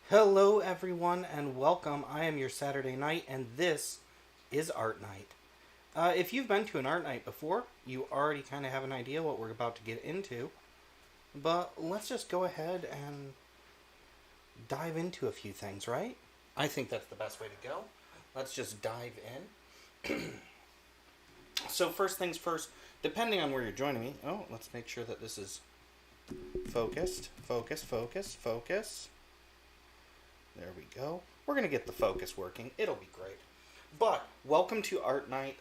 Hello, everyone, and welcome. I am your Saturday Night, and this is Art Night. If you've been to an art night before, you already kind of have an idea what we're about to get into. But let's just go ahead and dive into a few things, right? I think that's the best way to go. Let's just dive in. So first things first, depending on where you're joining me. Oh, let's make sure that this is focused. Focus, focus, focus. There we go. We're going to get the focus working. It'll be great. But, welcome to Art Night.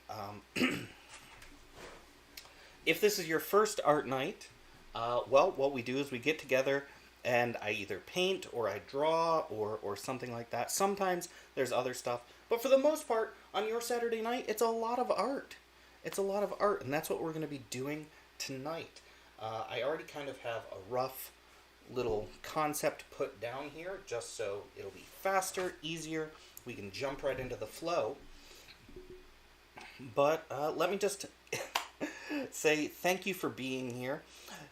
If this is your first Art Night, well, what we do is we get together and I either paint or I draw or something like that. Sometimes there's other stuff. But for the most part, on your Saturday night, it's a lot of art. It's a lot of art, and that's what we're going to be doing tonight. I already kind of have a rough little concept put down here just so it'll be faster, easier. We can jump right into the flow. But let me just say thank you for being here.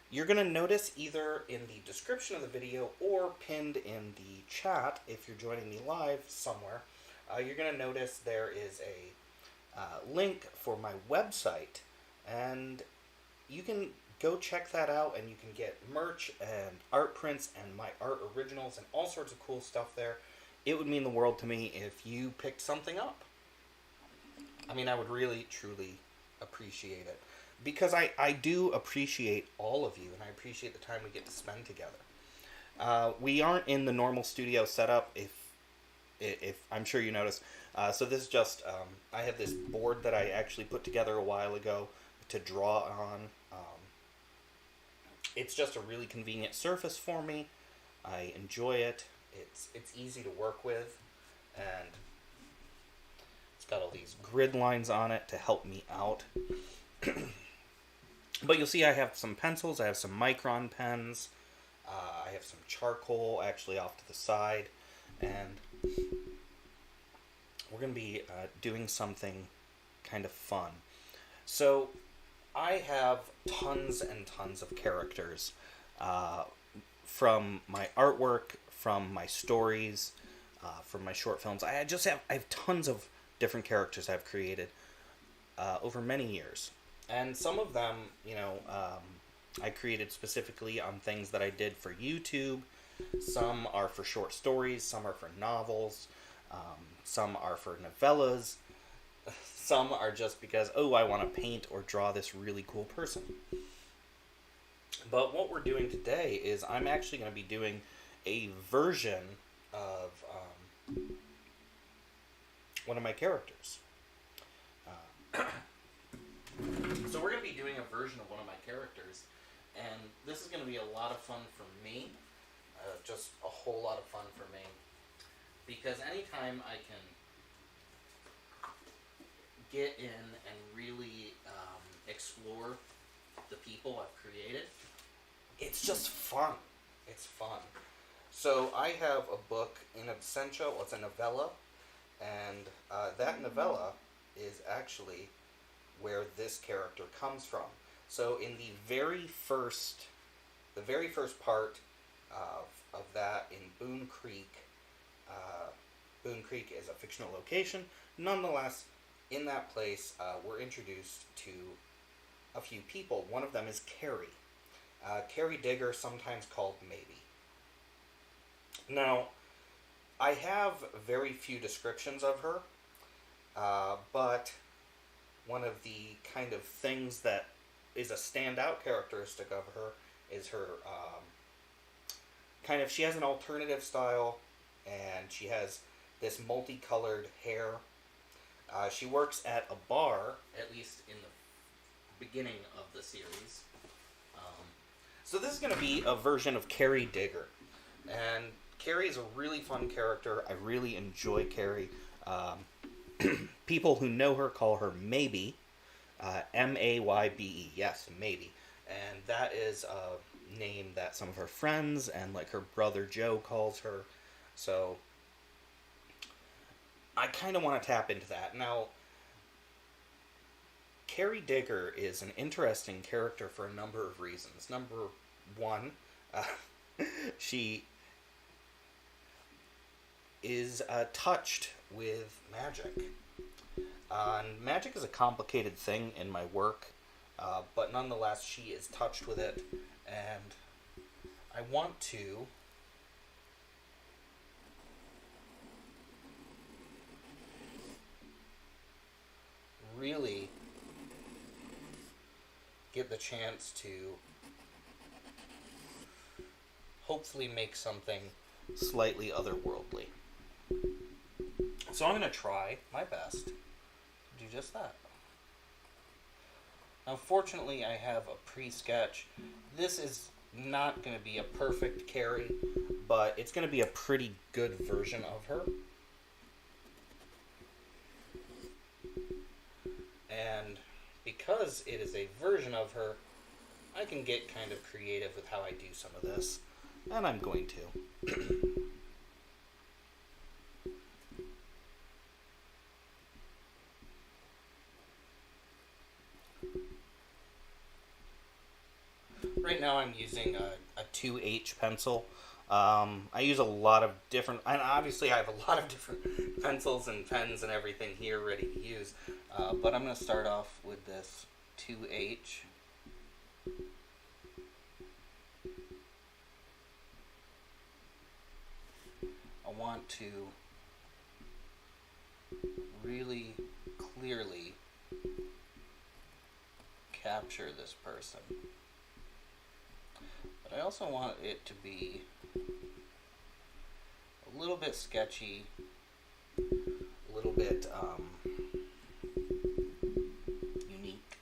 You're going to notice either in the description of the video or pinned in the chat, if you're joining me live somewhere, you're going to notice there is a link for my website, and you can go check that out, and you can get merch and art prints and my art originals and all sorts of cool stuff there. It would mean the world to me if you picked something up. I mean, I would really, truly appreciate it. Because I do appreciate all of you, and I appreciate the time we get to spend together. We aren't in the normal studio setup, if I'm sure you noticed. So this is just, I have this board that I actually put together a while ago to draw on. It's just a really convenient surface for me. I enjoy it. It's easy to work with, and it's got all these grid lines on it to help me out. But you'll see I have some pencils, I have some Micron pens, I have some charcoal actually off to the side, and we're going to be doing something kind of fun. So I have tons and tons of characters from my artwork, from my stories, from my short films. I have tons of different characters I've created over many years. And some of them, I created specifically on things that I did for YouTube. Some are for short stories, some are for novels, some are for novellas. Some are just because, oh, I want to paint or draw this really cool person. But what we're doing today is I'm actually going to be doing a version of one of my characters. So we're going to be doing a version of one of my characters, and this is going to be a lot of fun for me, just a whole lot of fun for me, because anytime I can get in and really explore the people I've created, it's just fun. It's fun. So I have a book in absentia. Well, it's a novella, and that novella is actually where this character comes from. So in the very first part of that in Boone Creek, Raccoon Creek is a fictional location. Nonetheless, in that place, we're introduced to a few people. One of them is Carrie. Carrie Digger, sometimes called Maybe. Now, I have very few descriptions of her, but one of the kind of things that is a standout characteristic of her is her she has an alternative style, and she has this multicolored hair. She works at a bar, at least in the beginning of the series. So this is going to be a version of Carrie Digger. And Carrie is a really fun character. I really enjoy Carrie. People who know her call her Maybe. Maybe. Yes, Maybe. And that is a name that some of her friends and like her brother Joe calls her. So I kind of want to tap into that. Now, Carrie Digger is an interesting character for a number of reasons. Number one, she is touched with magic. And magic is a complicated thing in my work, but nonetheless, she is touched with it, and I want to really get the chance to hopefully make something slightly otherworldly. So I'm going to try my best to do just that. Now, fortunately, I have a pre-sketch. This is not going to be a perfect Carrie, but it's going to be a pretty good version of her. And because it is a version of her, I can get kind of creative with how I do some of this. And I'm going to. Right now I'm using a 2H pencil. I use a lot of different, and obviously I have a lot of different pencils and pens and everything here ready to use. But I'm going to start off with this 2H. I want to really clearly capture this person. But I also want it to be a little bit sketchy, a little bit unique.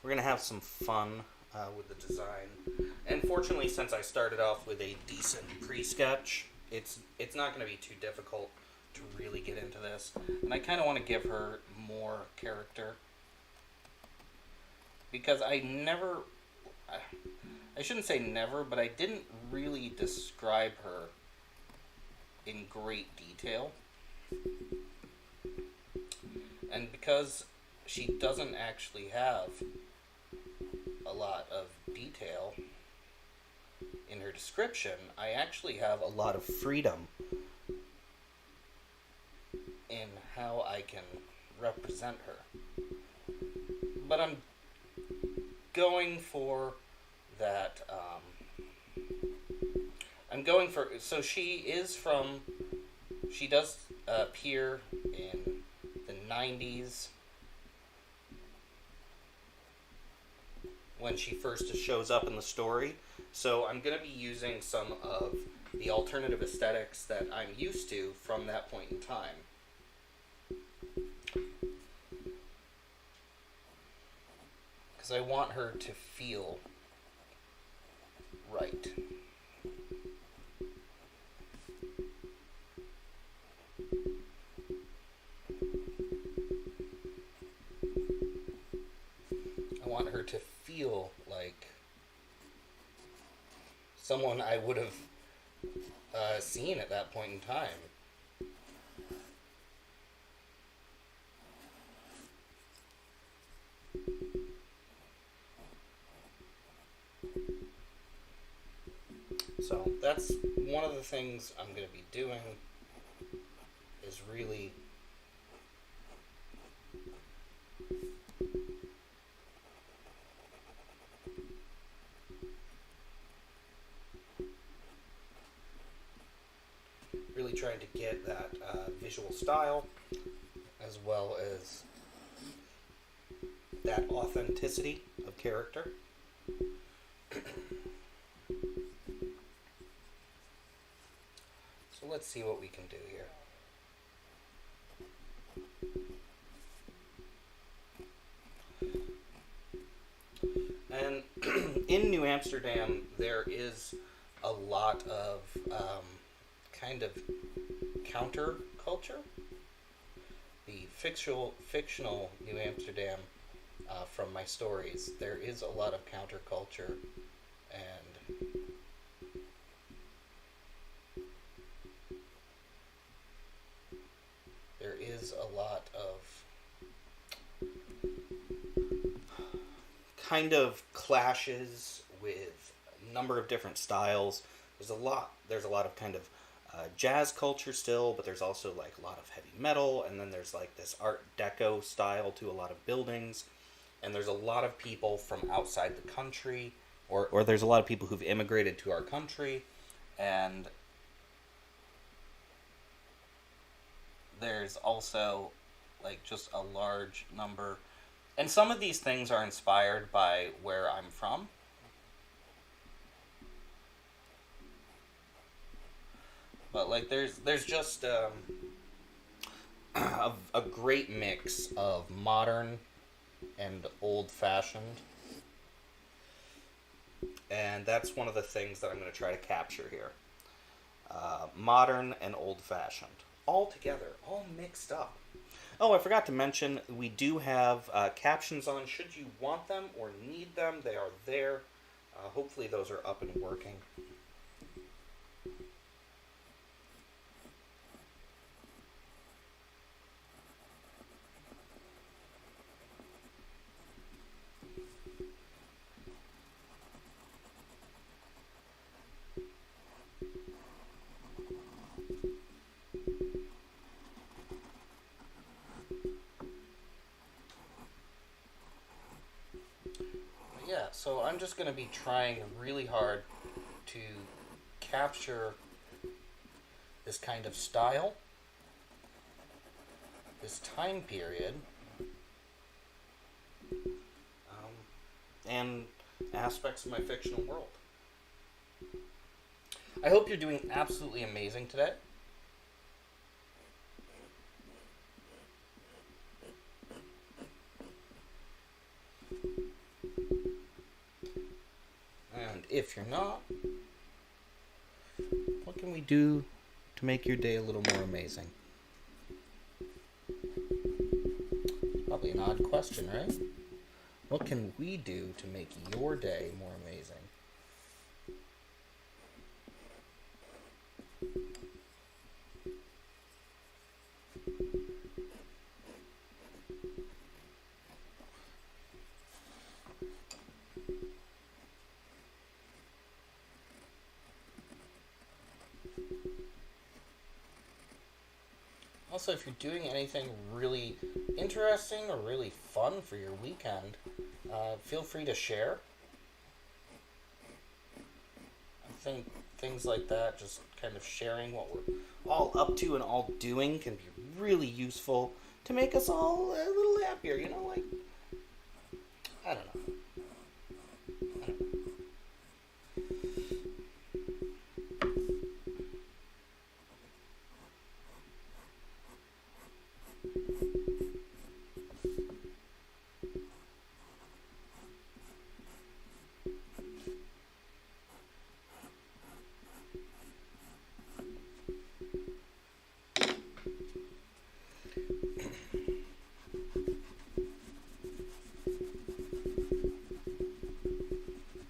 We're going to have some fun with the design. And fortunately, since I started off with a decent pre-sketch, it's not going to be too difficult to really get into this. And I kind of want to give her more character. Because I shouldn't say never, but I didn't really describe her in great detail. And because she doesn't actually have a lot of detail in her description, I actually have a lot of freedom in how I can represent her. But I'm going for that, so she does appear in the 90s when she first shows up in the story. So I'm going to be using some of the alternative aesthetics that I'm used to from that point in time. Because I want her to feel right. I want her to feel like someone I would have seen at that point in time. So that's one of the things I'm going to be doing, is really trying to get that visual style, as well as that authenticity of character. So let's see what we can do here. And in New Amsterdam, there is a lot of kind of counter culture. The fictional New Amsterdam, from my stories, there is a lot of counterculture, and there is a lot of kind of clashes with a number of different styles. There's a lot of kind of jazz culture still, but there's also like a lot of heavy metal, and then there's like this Art Deco style to a lot of buildings, and there's a lot of people from outside the country, or there's a lot of people who've immigrated to our country, and there's also like just a large number, and some of these things are inspired by where I'm from. But like there's just a great mix of modern and old-fashioned, and that's one of the things that I'm going to try to capture here. Modern and old-fashioned, all together, all mixed up. Oh, I forgot to mention, we do have captions on should you want them or need them. They are there. Hopefully those are up and working. Yeah, so I'm just going to be trying really hard to capture this kind of style, this time period, and aspects of my fictional world. I hope you're doing absolutely amazing today. And if you're not, what can we do to make your day a little more amazing? Probably an odd question, right? What can we do to make your day more amazing? Also, if you're doing anything really interesting or really fun for your weekend, feel free to share. I think things like that, just kind of sharing what we're all up to and all doing, can be really useful to make us all a little happier, you know, like, I don't know.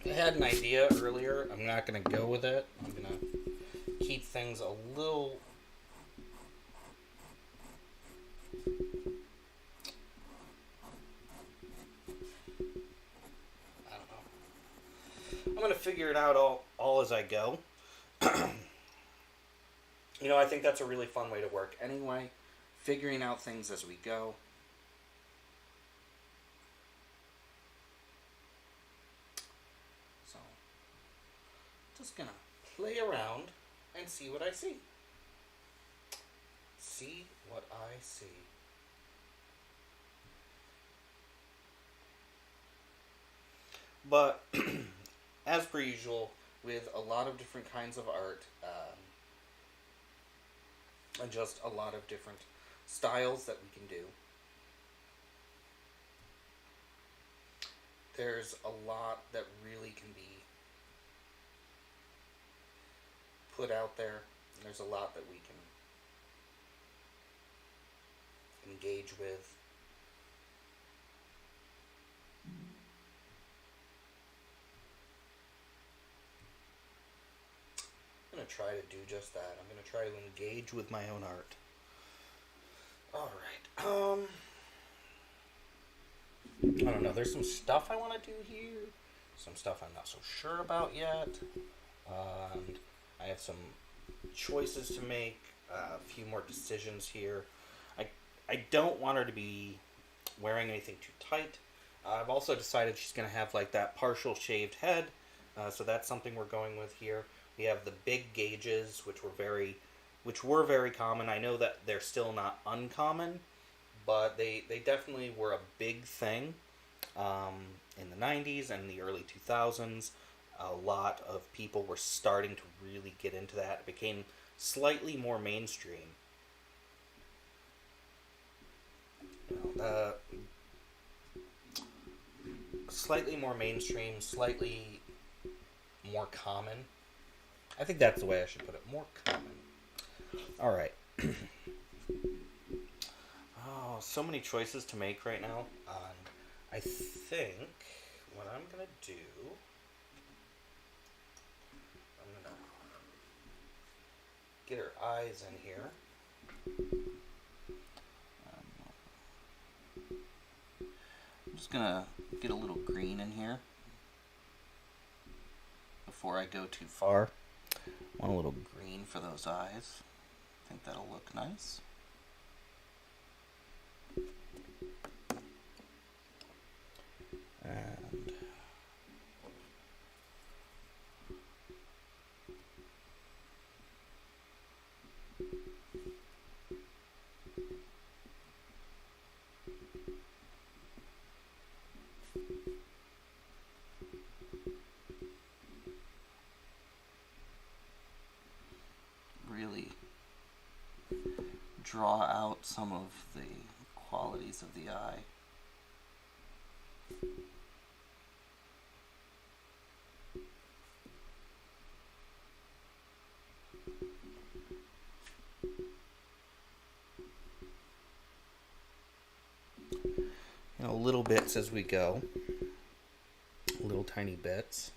I had an idea earlier. I'm not going to go with it. I'm going to keep things a little... I don't know. I'm going to figure it out all as I go. You know, I think that's a really fun way to work anyway, figuring out things as we go. So, just gonna play around and see what I see. See what I see. But, as per usual, with a lot of different kinds of art, and just a lot of different styles that we can do, there's a lot that really can be put out there. There's a lot that we can engage with. I'm going to try to do just that. I'm going to try to engage with my own art. Alright. I don't know. There's some stuff I want to do here. Some stuff I'm not so sure about yet. I have some choices to make. A few more decisions here. I don't want her to be wearing anything too tight. I've also decided she's going to have like that partial shaved head. So that's something we're going with here. We have the big gauges, which were very common. I know that they're still not uncommon, but they definitely were a big thing in the 90s and the early 2000s. A lot of people were starting to really get into that. It became slightly more mainstream. Slightly more mainstream, slightly more common. I think that's the way I should put it. More common. Alright. Oh, so many choices to make right now. I think what I'm going to do... I'm going to get her eyes in here. I'm just going to get a little green in here before I go too far. I want a little green for those eyes. I think that'll look nice. And really draw out some of the qualities of the eye. Little bits as we go. Little tiny bits.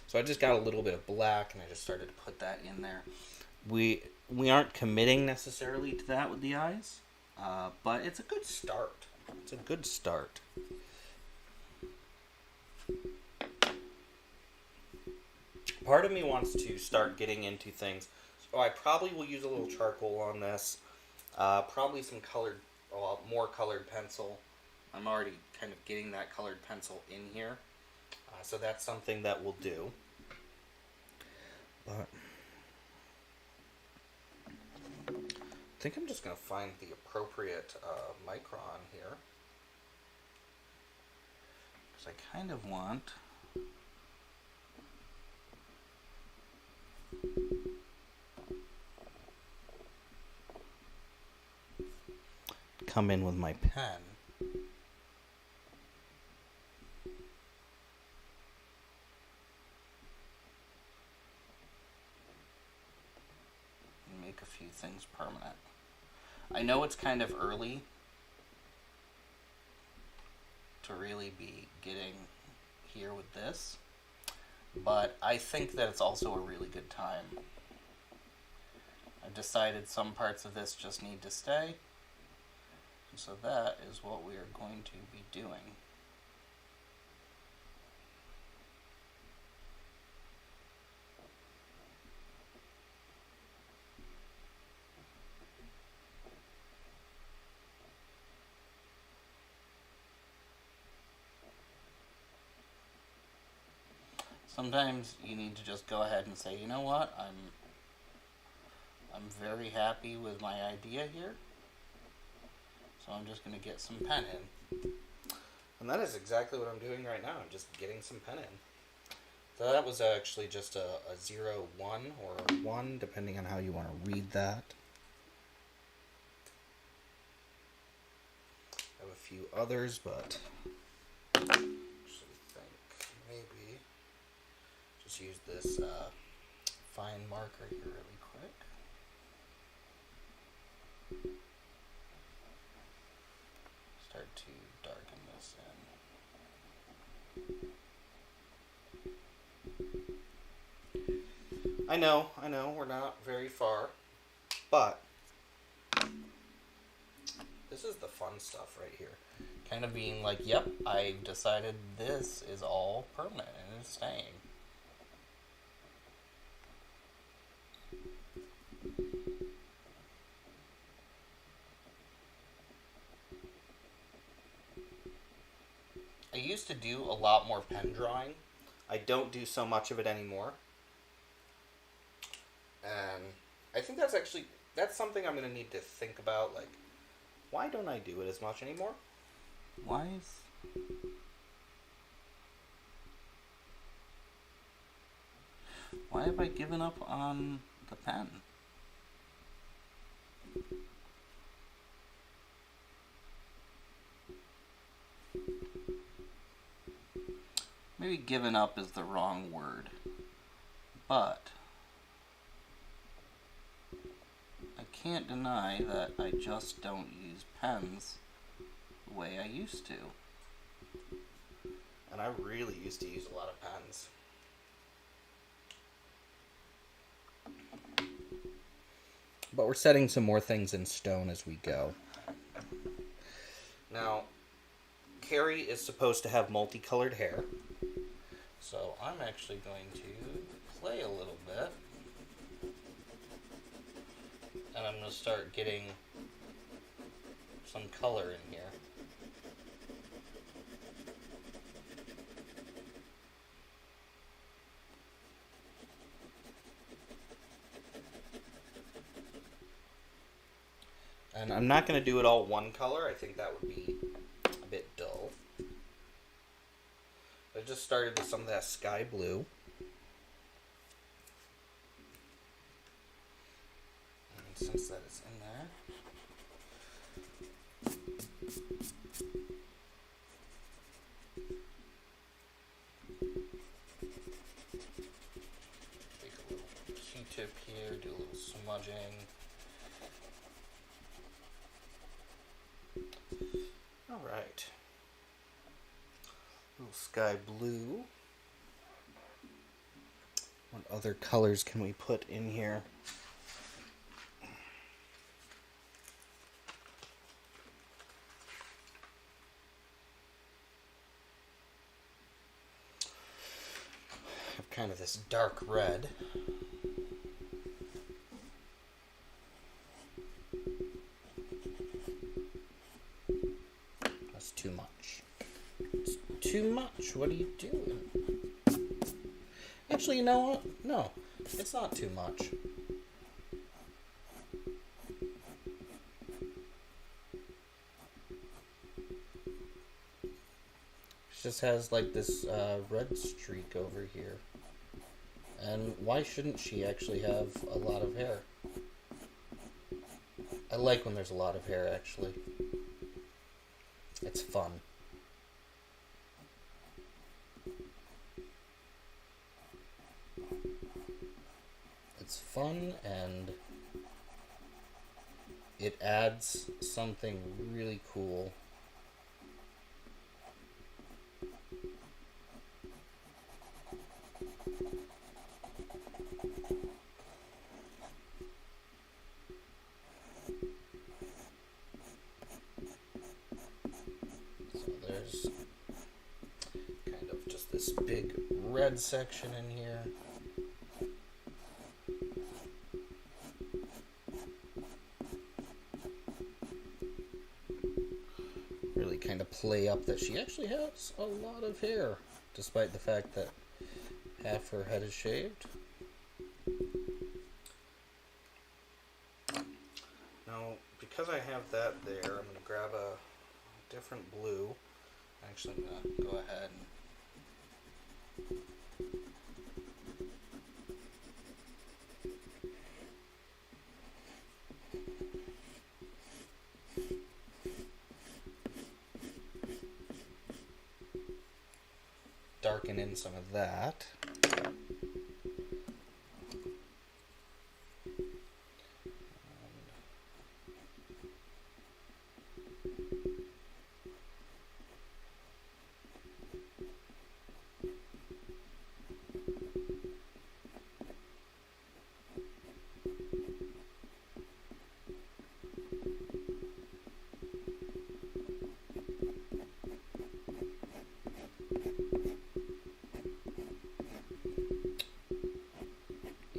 So I just got a little bit of black and I just started to put that in there. We aren't committing necessarily to that with the eyes, but it's a good start. It's a good start. Part of me wants to start getting into things, so I probably will use a little charcoal on this. Probably some colored, more colored pencil. I'm already kind of getting that colored pencil in here, so that's something that we'll do. But I think I'm just going to find the appropriate micron here, because I kind of want come in with my pen. Make a few things permanent. I know it's kind of early to really be getting here with this, but I think that it's also a really good time. I've decided some parts of this just need to stay, so that is what we are going to be doing. Sometimes you need to just go ahead and say, you know what, I'm very happy with my idea here, so I'm just going to get some pen in. And that is exactly what I'm doing right now. I'm just getting some pen in. So that was actually just a 0, 1, or a 1, depending on how you want to read that. I have a few others, but I actually think maybe just use this fine marker here really quick. Start to darken this in. I know, we're not very far, but this is the fun stuff right here. Kind of being like, yep, I've decided this is all permanent and it's staying. I used to do a lot more pen drawing. I don't do so much of it anymore. And I think that's something I'm going to need to think about, like, why don't I do it as much anymore? Why have I given up on the pen? Maybe given up is the wrong word, but I can't deny that I just don't use pens the way I used to. And I really used to use a lot of pens. But we're setting some more things in stone as we go. Now, Carrie is supposed to have multicolored hair. So I'm actually going to play a little bit. And I'm going to start getting some color in here. And I'm not going to do it all one color. I think that would be a bit dull. I just started with some of that sky blue. And since that is in there, take a little Q-tip here, do a little smudging. Alright. Little sky blue. What other colors can we put in here? I have kind of this dark red. That's too much. It's too much. What are you doing? Actually, you know what? No, it's not too much. It just has like this red streak over here. And why shouldn't she actually have a lot of hair? I like when there's a lot of hair, actually. It's fun. It's fun, and it adds something really cool. So there's kind of just this big red section in here. Really kind of play up that she actually has a lot of hair, despite the fact that Half her head is shaved. Now, because I have that there, I'm going to grab a different blue. Actually, I'm going to go ahead and darken in some of that.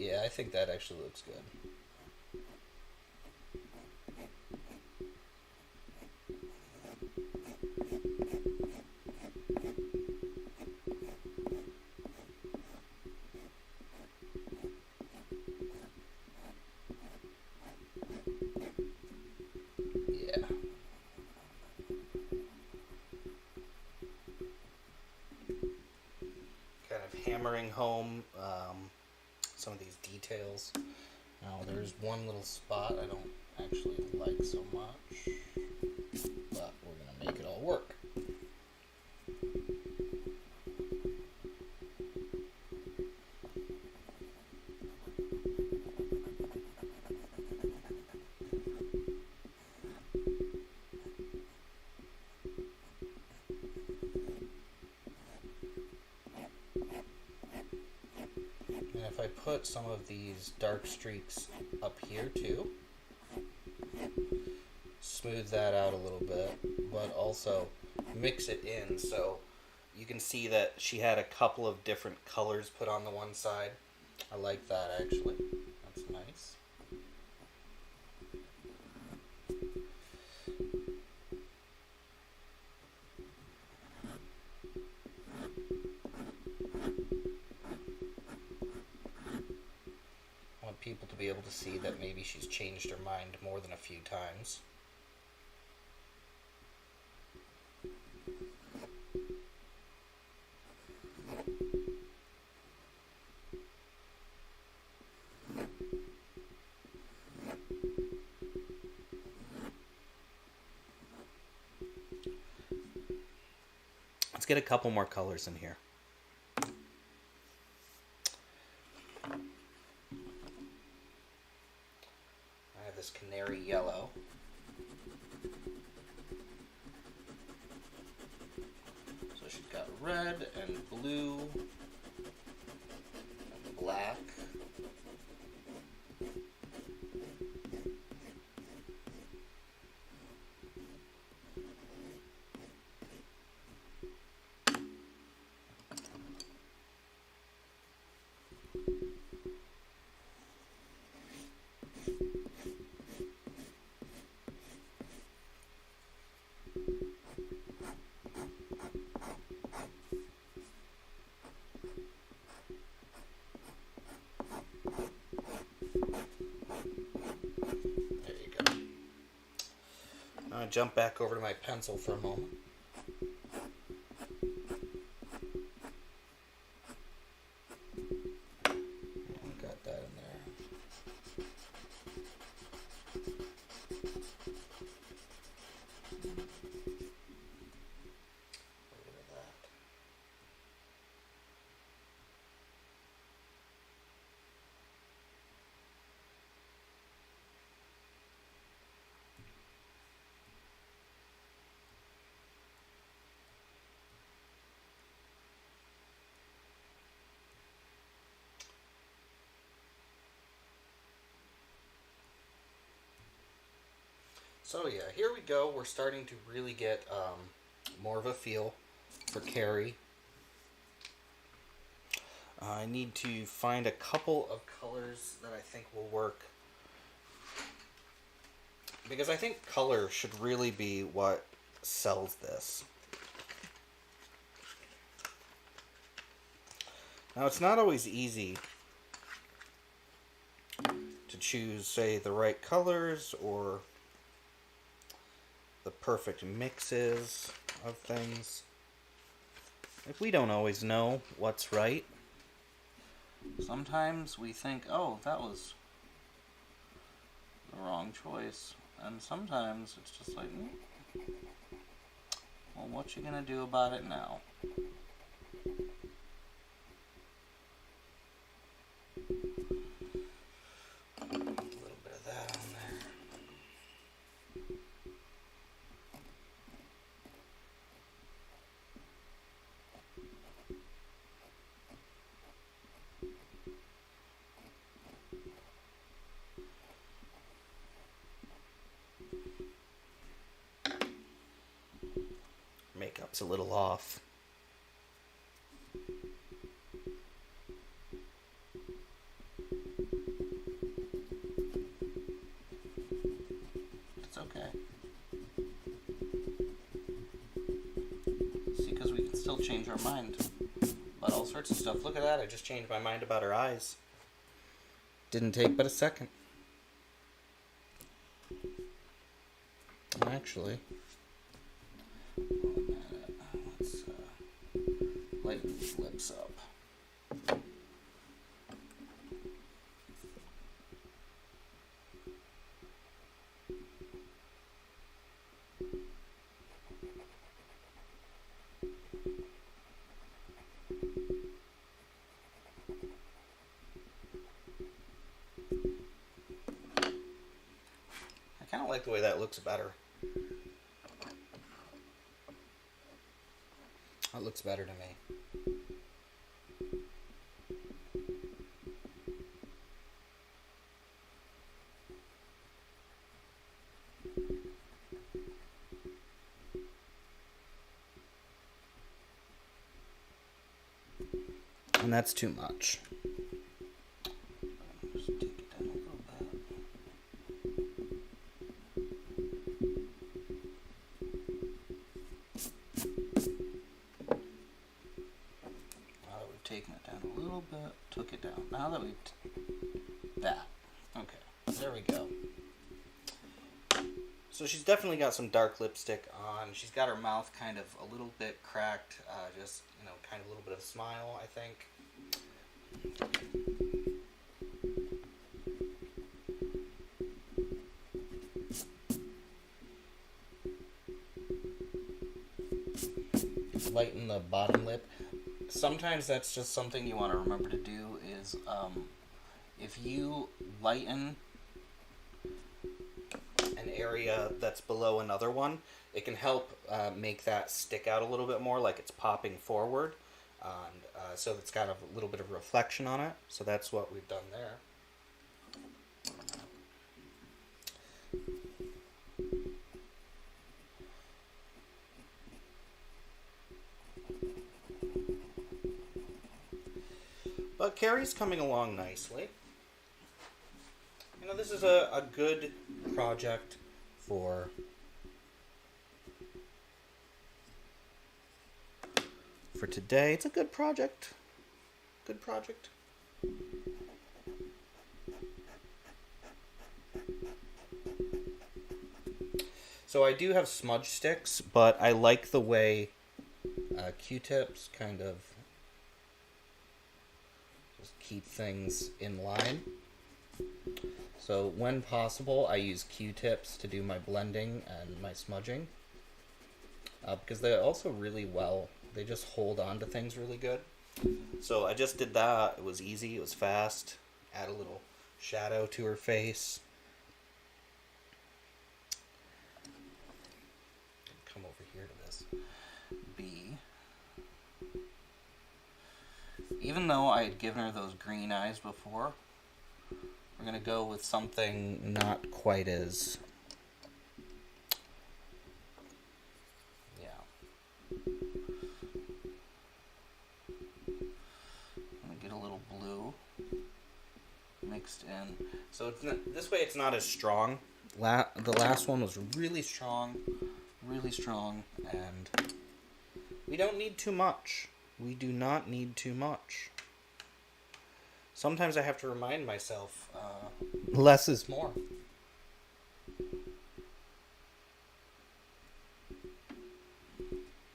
yeah, I think that actually looks good. Yeah. Kind of hammering home some of these details. Now there's one little spot I don't actually like so much, but we're going to make it all work. And if I put some of these dark streaks up here too, smooth that out a little bit, but also Mix it in so you can see that she had a couple of different colors put on the one side. I like that actually. That's nice. I want people to be able to see that maybe she's changed her mind more than a few times. Let's get a couple more colors in here. I have this canary yellow. So she's got red and blue and black. There you go. Jump back over to my pencil for a moment. Got that in there. Look at that. So yeah, here we go. We're starting to really get more of a feel for Carrie. I need to find a couple of colors that I think will work. Because I think color should really be what sells this. Now, it's not always easy to choose, say, the right colors or the perfect mixes of things. Like, we don't always know what's right. Sometimes we think, oh, that was the wrong choice. And sometimes it's just like, well, what you gonna do about it now? A little bit of that on there. Makeup's a little off. It's okay. See, because we can still change our mind about all sorts of stuff. Look at that, I just changed my mind about her eyes. Didn't take but a second. Actually, let's lighten these lips up. I kind of like the way that looks better. That looks better to me. And that's too much. Just take it down a little bit. Now that we've taken it down a little bit, took it down. Now that we've that. Okay, there we go. So she's definitely got some dark lipstick on. She's got her mouth kind of a little bit cracked, just, you know, kind of a little bit of a smile, I think. Lighten the bottom lip. Sometimes that's just something you want to remember to do is, if you lighten an area that's below another one, it can help make that stick out a little bit more, like it's popping forward, and so it's got a little bit of reflection on it. So that's what we've done there. But Carrie's coming along nicely. You know, this is a good project for today. It's a good project. Good project. So I do have smudge sticks, but I like the way Q-tips kind of just keep things in line. So when possible, I use Q-tips to do my blending and my smudging. Because they're also really well, they just hold on to things really good. So I just did that. It was easy, it was fast. Add a little shadow to her face. Come over here to this B. Even though I had given her those green eyes before, we're going to go with something not quite as... yeah. I'm going to get a little blue mixed in. So it's not, this way it's not as strong. The last one was really strong, and we don't need too much. We do not need too much. sometimes I have to remind myself, less is more.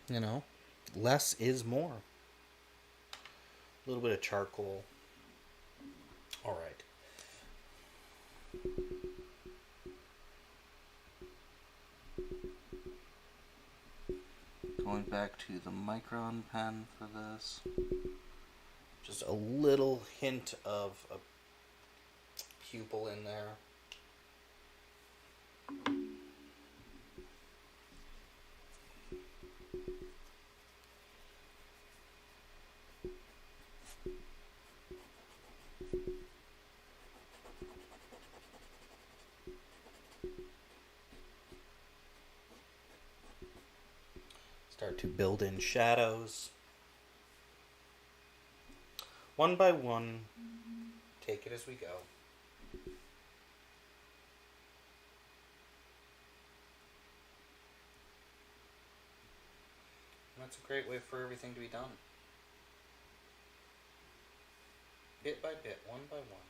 You know, less is more. A little bit of charcoal. All right. Going back to the Micron pen for this. Just a little hint of a pupil in there. Start to build in shadows. One by one, take it as we go. And that's a great way for everything to be done. Bit by bit, one by one.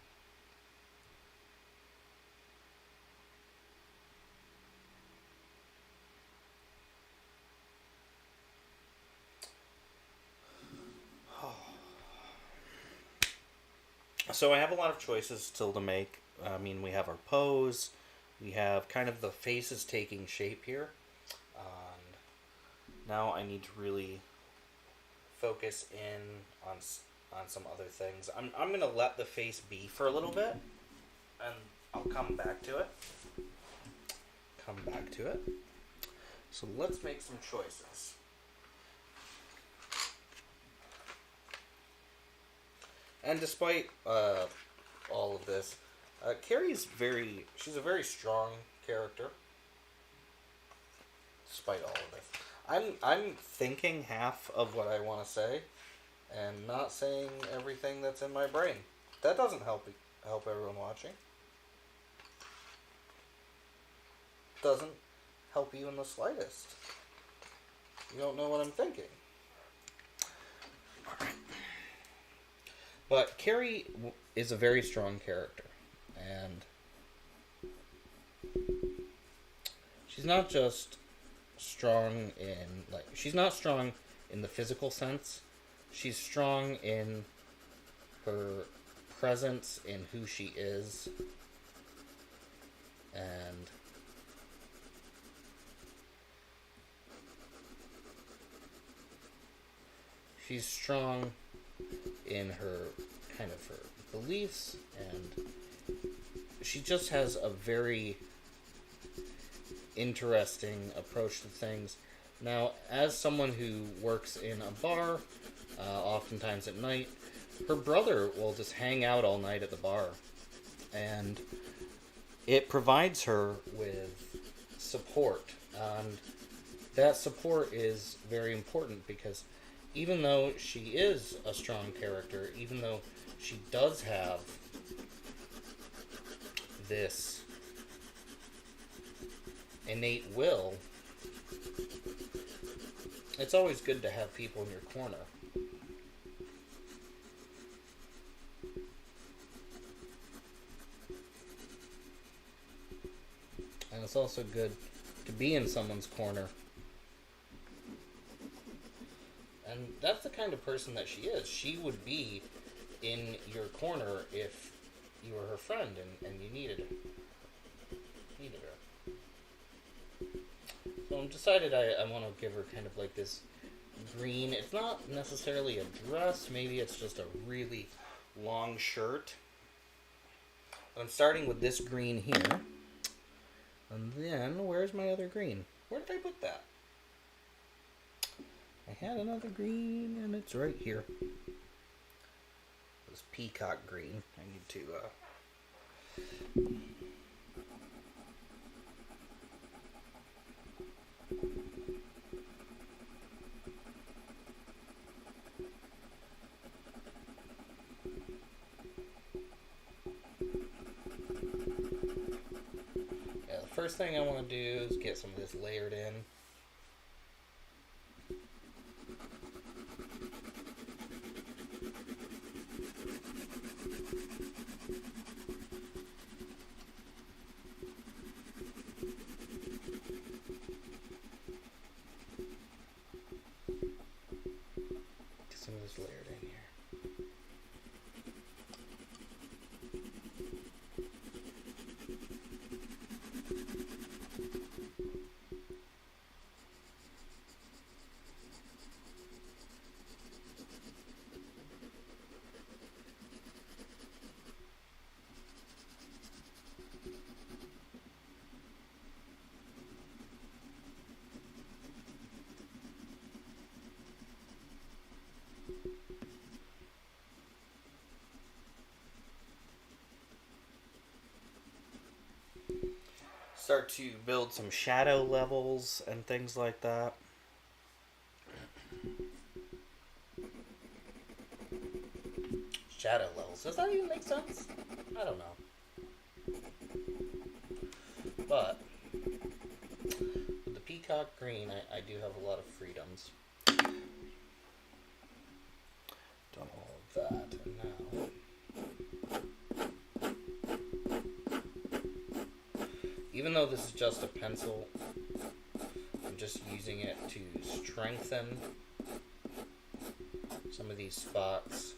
So I have a lot of choices still to make. I mean, we have our pose. We have kind of the faces taking shape here. And now I need to really focus in on some other things. I'm going to let the face be for a little bit. And I'll come back to it. So let's make some choices. And despite all of this, Carrie's she's a very strong character. Despite all of this. I'm thinking half of what I want to say and not saying everything that's in my brain. That doesn't help everyone watching. Doesn't help you in the slightest. You don't know what I'm thinking. Alright. But Carrie is a very strong character, and she's not just strong she's not strong in the physical sense. She's strong in her presence, in who she is, and she's strong in her beliefs, and she just has a very interesting approach to things. Now, as someone who works in a bar, oftentimes at night, her brother will just hang out all night at the bar, and it provides her with support, and that support is very important because even though she is a strong character, even though she does have this innate will, it's always good to have people in your corner. And it's also good to be in someone's corner. And that's the kind of person that she is. She would be in your corner if you were her friend and you needed her. So I'm decided I want to give her kind of like this green. It's not necessarily a dress. Maybe it's just a really long shirt. But I'm starting with this green here. And then, where's my other green? Where did I put that? I had another green, and it's right here. This peacock green. I need to, Yeah, the first thing I want to do is get some of this layered in. start to build some shadow levels and things like that. Shadow levels. Does that even make sense? I don't know. But with the peacock green, I do have a lot of freedoms. Done all of that, and now, even though this is just a pencil, I'm just using it to strengthen some of these spots.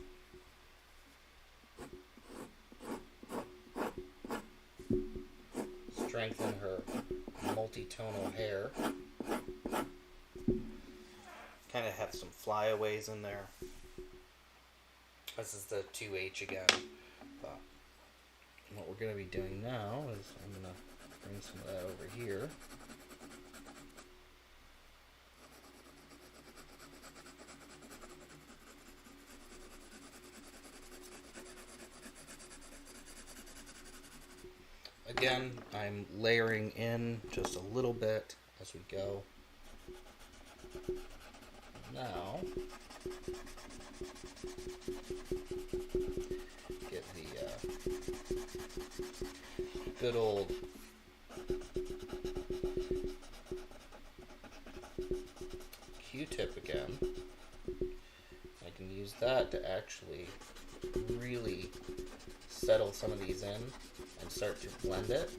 Strengthen her multi-tonal hair. Kind of have some flyaways in there. This is the 2H again. But what we're going to be doing now is I'm going to bring some of that over here. Again, I'm layering in just a little bit as we go. Now, get the good old Q-tip again. I can use that to actually really settle some of these in and start to blend it.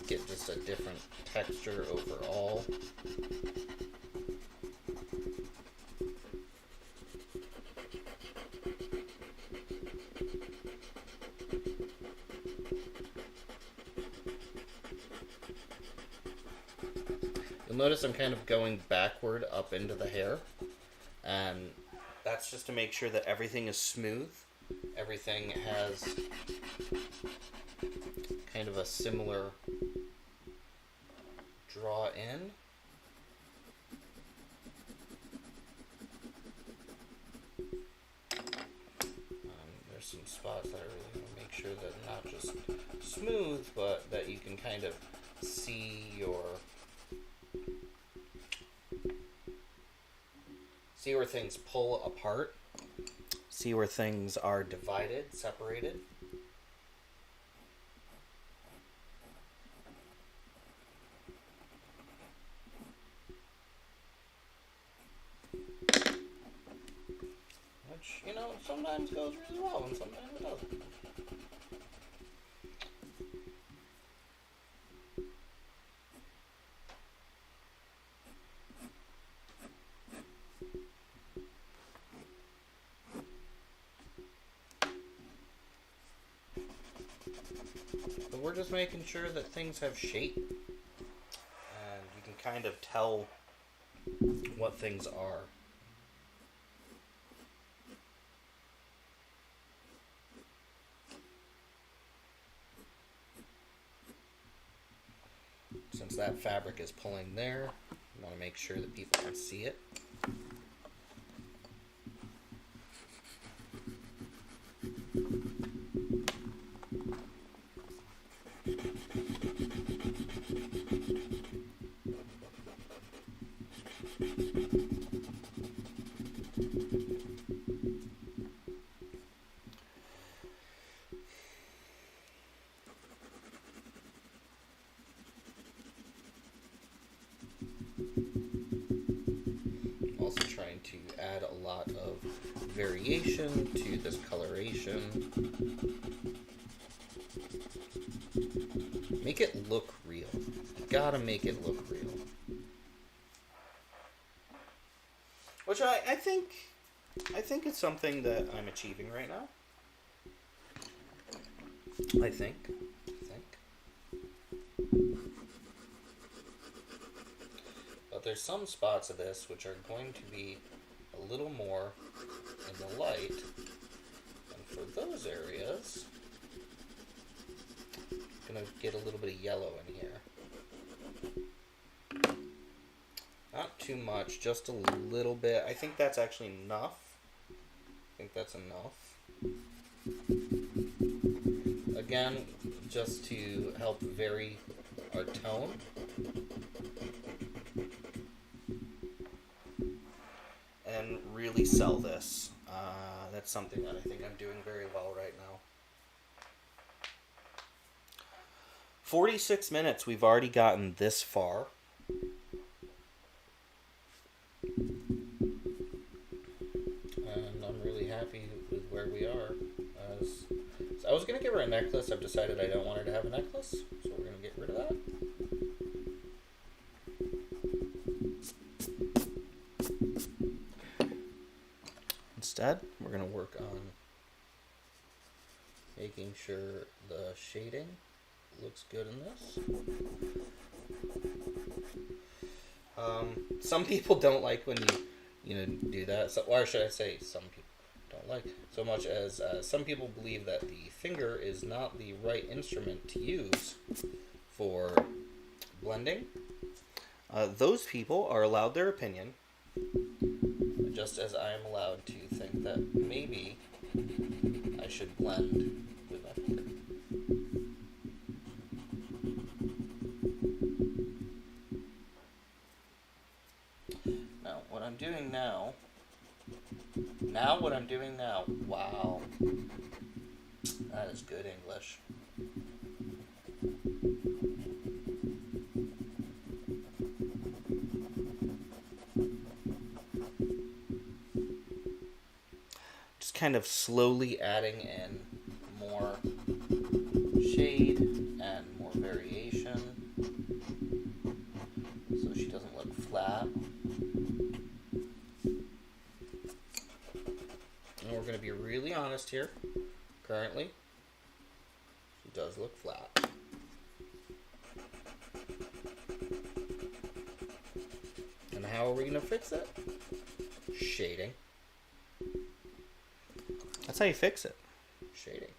Get just a different texture overall. You'll notice I'm kind of going backward up into the hair, and that's just to make sure that everything is smooth. Everything has kind of a similar draw in. There's some spots that I really want to make sure that not just smooth, but that you can kind of see where things pull apart. See where things are divided, separated. Which, you know, sometimes goes really well and sometimes it doesn't. But we're just making sure that things have shape. And you can kind of tell what things are. Since that fabric is pulling there, I want to make sure that people can see it. Also trying to add a lot of variation to this coloration. Make it look real. You gotta make it look real. Which I think it's something that I'm achieving right now. I think. But there's some spots of this which are going to be a little more in the light. And for those areas, I'm going to get a little bit of yellow in here. Not too much, just a little bit. I think that's actually enough. I think that's enough. again, just to help vary our tone. And really sell this. That's something that I think I'm doing very well right now. 46 minutes, we've already gotten this far. And I'm really happy with where we are. So I was going to give her a necklace. I've decided I don't want her to have a necklace, so we're going to get rid of that. Instead, we're going to work on making sure the shading looks good in this. some people don't like when you do that. So, or should I say some people don't like, so much as some people believe that the finger is not the right instrument to use for blending. Those people are allowed their opinion. Just as I am allowed to think that maybe I should blend with my finger. Now, what I'm doing now, wow, that is good English. Kind of slowly Adding in more shade and more variation so she doesn't look flat. And we're going to be really honest here. Currently, she does look flat. And how are we going to fix it? Shading. That's how you fix it. Shading.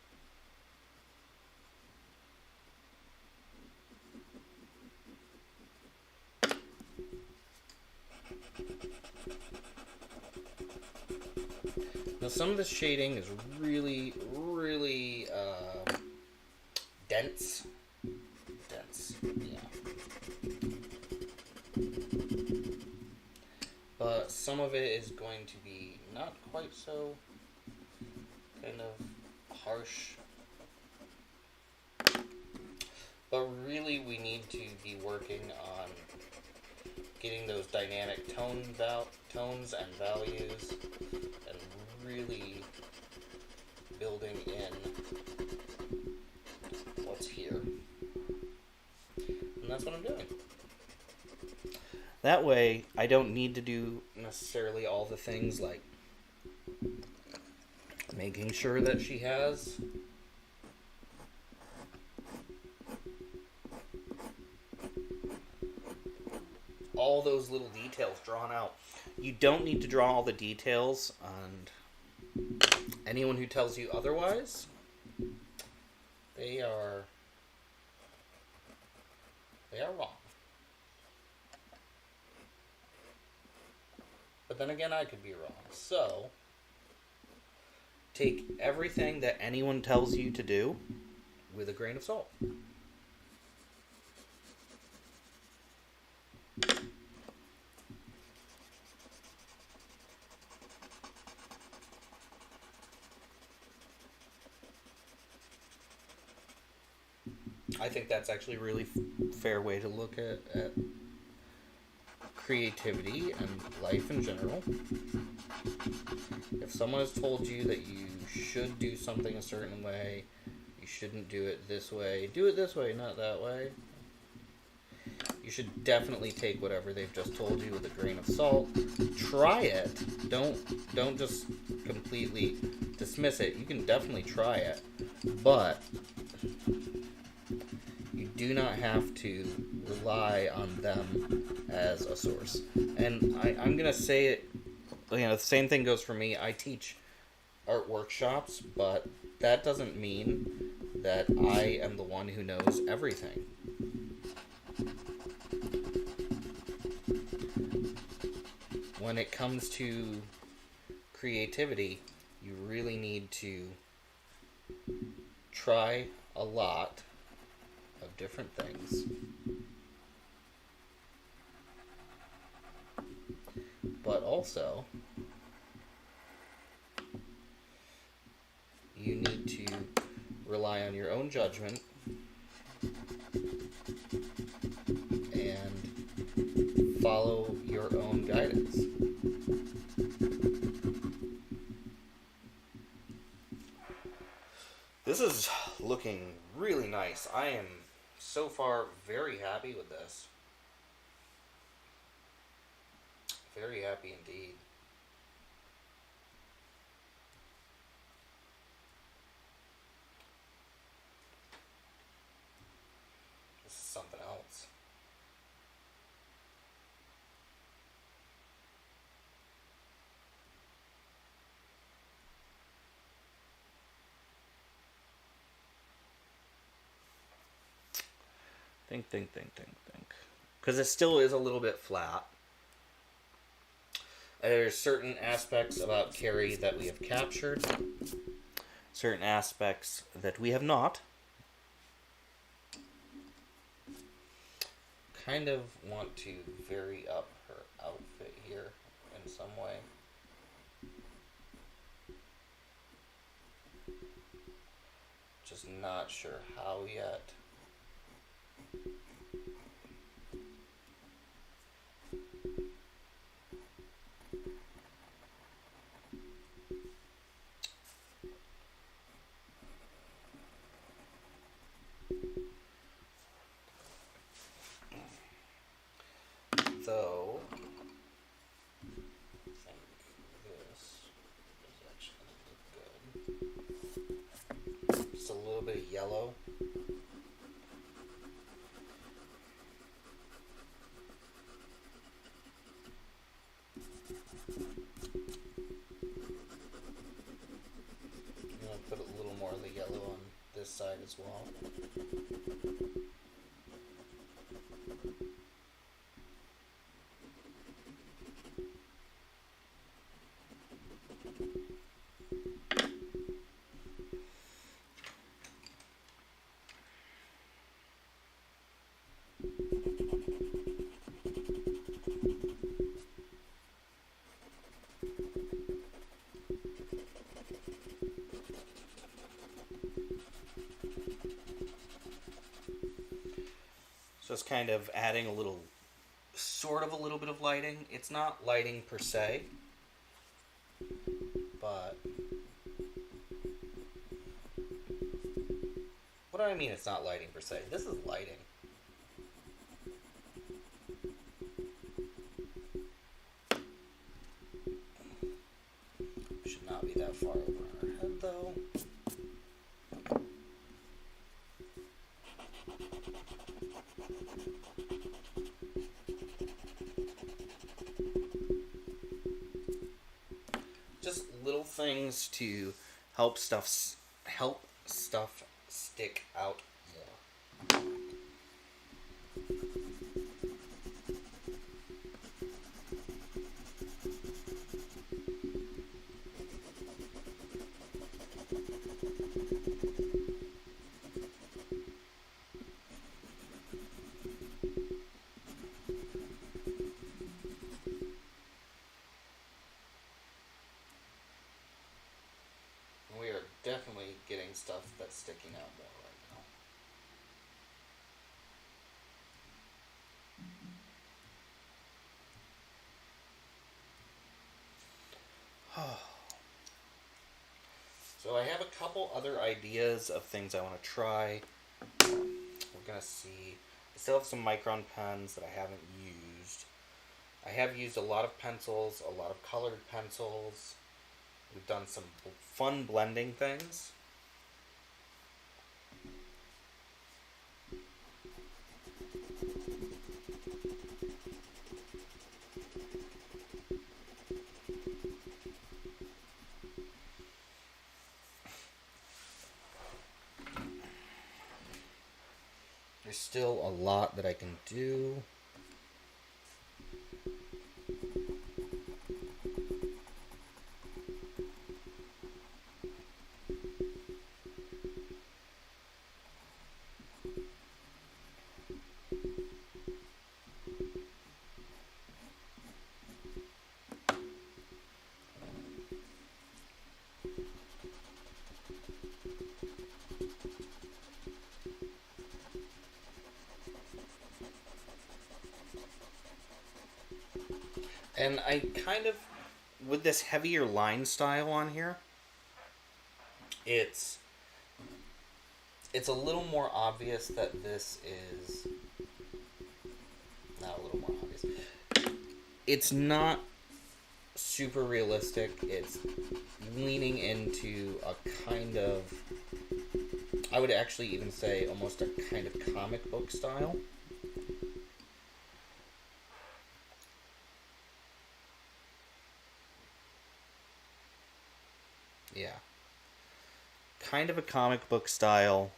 Now some of the shading is really, really dense. Yeah. But some of it is going to be not quite so kind of harsh. But really we need to be working on getting those dynamic tones and values and really building in what's here. And that's what I'm doing. That way, I don't need to do necessarily all the things like making sure that she has all those little details drawn out. You don't need to draw all the details, and anyone who tells you otherwise, they are wrong. But then again, I could be wrong. So, take everything that anyone tells you to do with a grain of salt. I think that's actually a really fair way to look at creativity and life in general. If someone has told you that you should do something a certain way, you shouldn't do it this way, do it this way, not that way, you should definitely take whatever they've just told you with a grain of salt. Try it. Don't just completely dismiss it. You can definitely try it, but you do not have to rely on them as a source. And I'm going to say it, the same thing goes for me. I teach art workshops, but that doesn't mean that I am the one who knows everything. When it comes to creativity, you really need to try a lot of different things. But also, you need to rely on your own judgment and follow your own guidance. This is looking really nice. I am so far very happy with this. Very happy indeed. This is something else. Think. Because it still is a little bit flat. There's certain aspects about Carrie that we have captured. Certain aspects that we have not. Kind of want to vary up her outfit here in some way. Just not sure how yet. Though, I think this is actually good. Just a little bit of yellow. I'm going to put a little more of the yellow on this side as well. So it's kind of adding a little, sort of a little bit of lighting. It's not lighting per se, but what do I mean it's not lighting per se? This is lighting. Should not be that far over our head though. Just little things to help stuff stick out more. We are definitely getting stuff that's sticking out more right now. So I have a couple other ideas of things I want to try. We're going to see. I still have some Micron pens that I haven't used. I have used a lot of pencils, a lot of colored pencils. We've done some fun blending things. There's still a lot that I can do. And I kind of, with this heavier line style on here, it's a little more obvious that this is not a little more obvious. It's not super realistic. It's leaning into a kind of, I would actually even say almost a kind of comic book style. Yeah. Kind of a comic book style.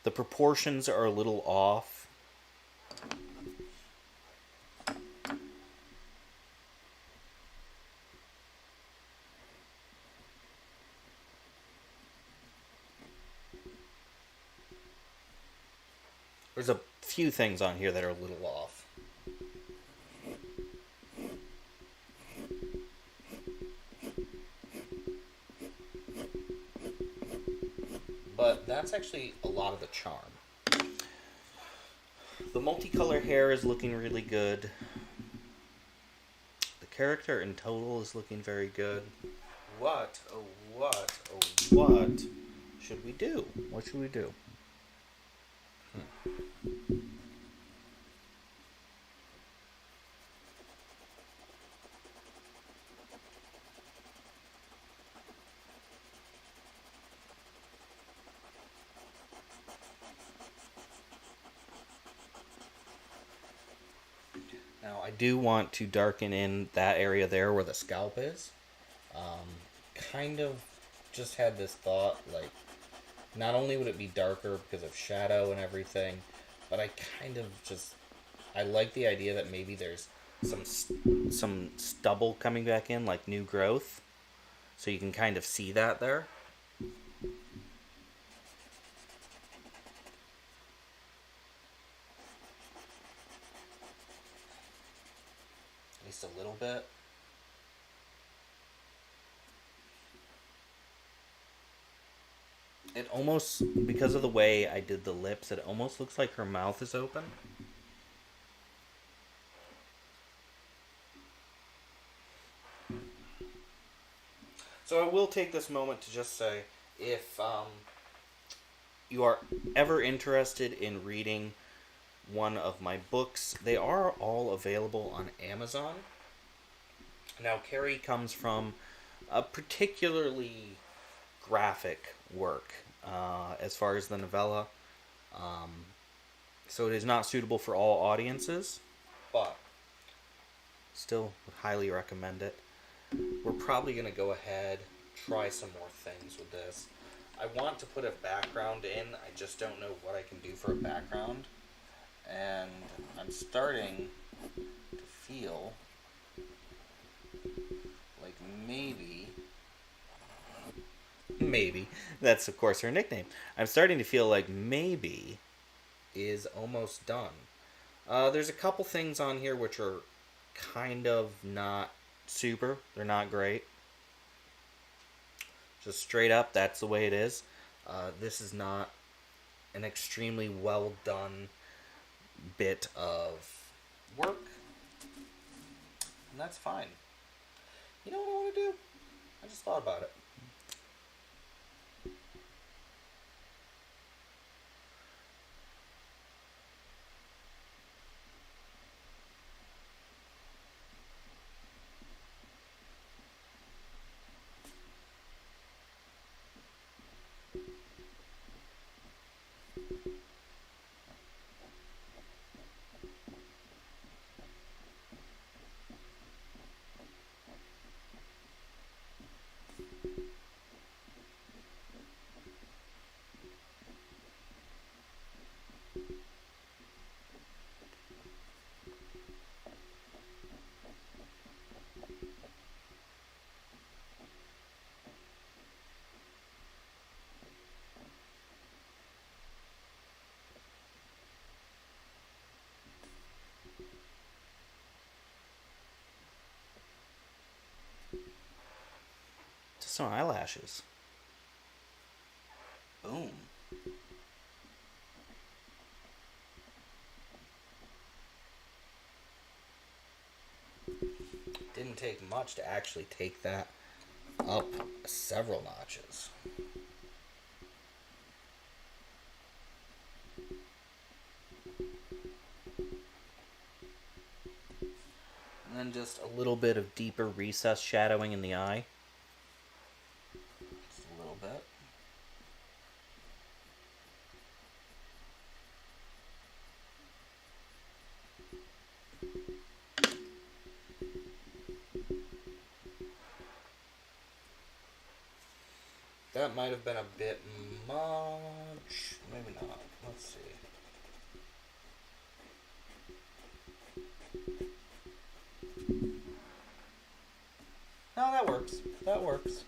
The proportions are a little off. There's a few things on here that are a little off. But that's actually a lot of the charm. The multicolor hair is looking really good. The character in total is looking very good. What should we do? What should we do? Now, I do want to darken in that area there where the scalp is. Kind of just had this thought, like, not only would it be darker because of shadow and everything, but I kind of just, I like the idea that maybe there's some stubble coming back in, like new growth. So you can kind of see that there. At least a little bit. It almost, because of the way I did the lips, it almost looks like her mouth is open. So I will take this moment to just say, if you are ever interested in reading one of my books, they are all available on Amazon. Now, Carrie comes from a particularly graphic work as far as the novella. So it is not suitable for all audiences, but still would highly recommend it. We're probably going to go ahead, try some more things with this. I want to put a background in, I just don't know what I can do for a background. And I'm starting to feel like maybe, that's of course her nickname. I'm starting to feel like maybe is almost done. There's a couple things on here which are kind of not super. They're not great. Just straight up, that's the way it is. This is not an extremely well done bit of work. And that's fine. You know what I want to do? I just thought about it. Just some eyelashes. Boom. much to actually take that up several notches. And then just a little bit of deeper recess shadowing in the eye. Just a little bit. That might have been a bit much. Maybe not. Let's see. No, that works. That works.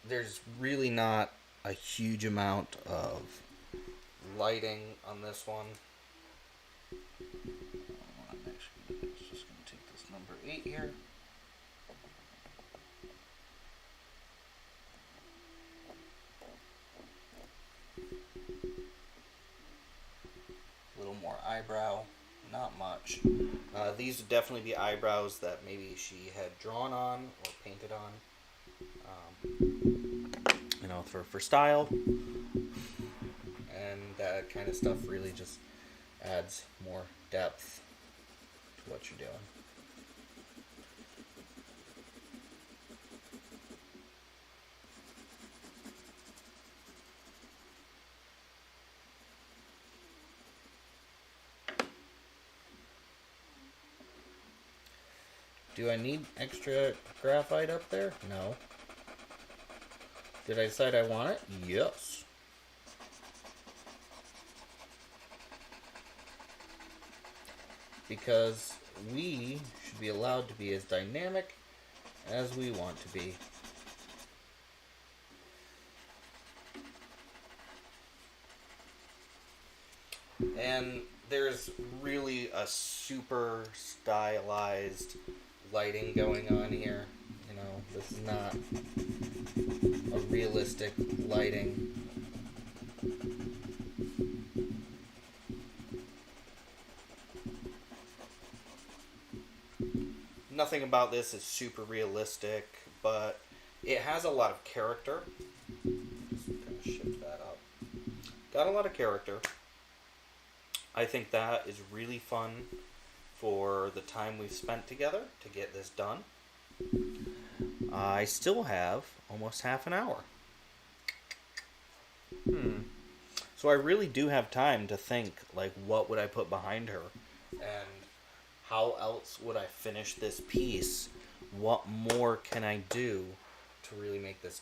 There's really not a huge amount of lighting on this one. I'm actually just going to take this number 8 here. A little more eyebrow, not much. These would definitely be eyebrows that maybe she had drawn on or painted on. You know, for style. And that kind of stuff really just adds more depth to what you're doing. Do I need extra graphite up there? No. Did I decide I want it? Yes. Because we should be allowed to be as dynamic as we want to be. And there's really a super stylized lighting going on here. You know, this is not a realistic lighting. Nothing about this is super realistic, but it has a lot of character. Just kind of shift that up. Got a lot of character. I think that is really fun for the time we've spent together to get this done. I still have almost half an hour. So I really do have time to think, like, what would I put behind her? And how else would I finish this piece? What more can I do to really make this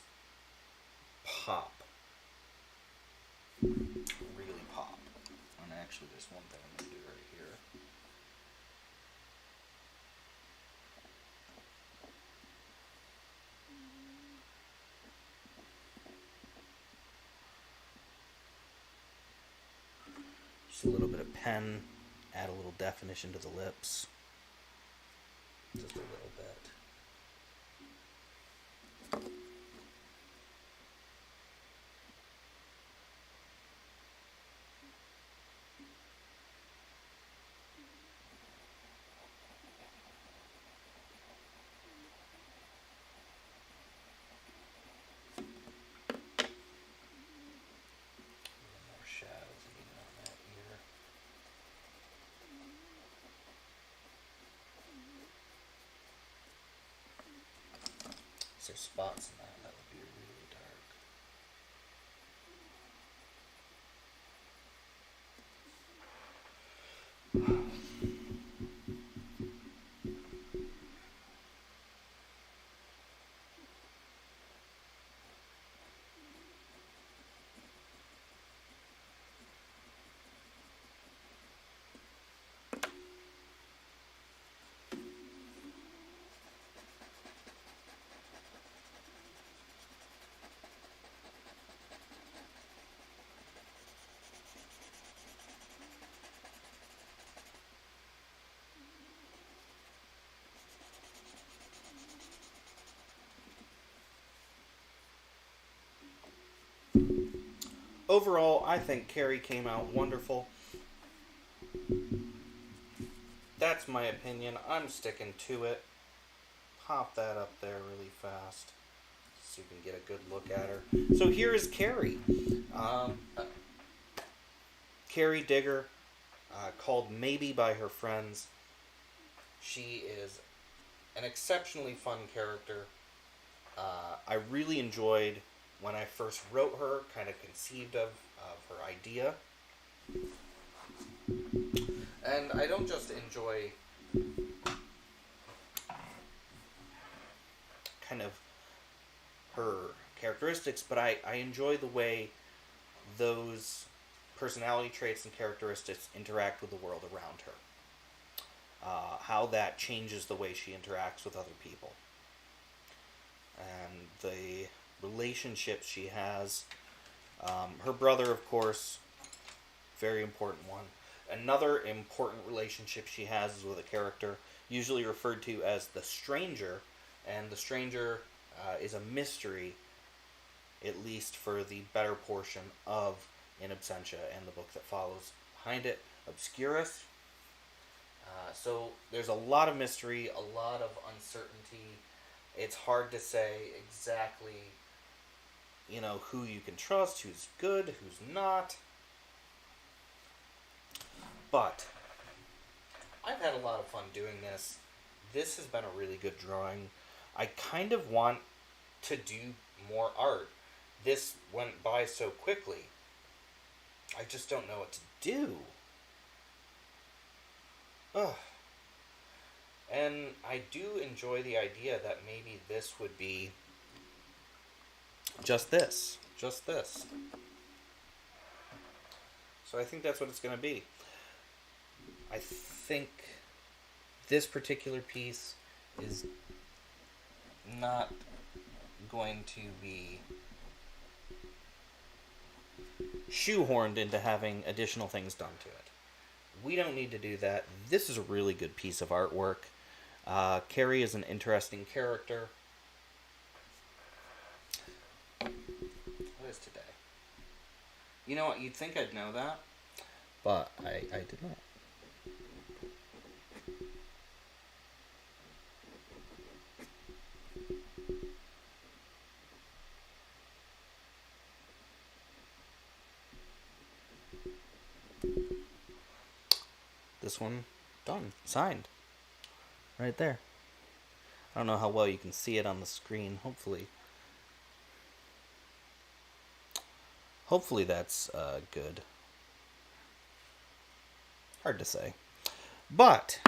pop? Really pop. And actually, there's one thing I'm going to do right here. Just a little bit of pen, add a little definition to the lips. Just a little bit. More shadows even on that ear. Is there spots in that? That would be really dark. Overall, I think Carrie came out wonderful. That's my opinion. I'm sticking to it. Pop that up there really fast so you can get a good look at her. So here is Carrie. Carrie Digger, called Maybe by her friends. She is an exceptionally fun character. I really enjoyed when I first wrote her, kind of conceived of her idea. And I don't just enjoy kind of her characteristics, but I enjoy the way those personality traits and characteristics interact with the world around her. How that changes the way she interacts with other people. And the relationships she has. Her brother, of course, very important one. Another important relationship she has is with a character usually referred to as the Stranger, and the Stranger is a mystery, at least for the better portion of In Absentia and the book that follows behind it, Obscurus. So there's a lot of mystery, a lot of uncertainty. It's hard to say exactly, who you can trust, who's good, who's not. But I've had a lot of fun doing this. This has been a really good drawing. I kind of want to do more art. This went by so quickly. I just don't know what to do. Ugh. And I do enjoy the idea that maybe this would be just this. Just this. So I think that's what it's going to be. I think this particular piece is not going to be shoehorned into having additional things done to it. We don't need to do that. This is a really good piece of artwork. Carrie is an interesting character. What is today? You know what? You'd think I'd know that, but I did not. This one done, signed, right there. I don't know how well you can see it on the screen. Hopefully that's good. Hard to say, but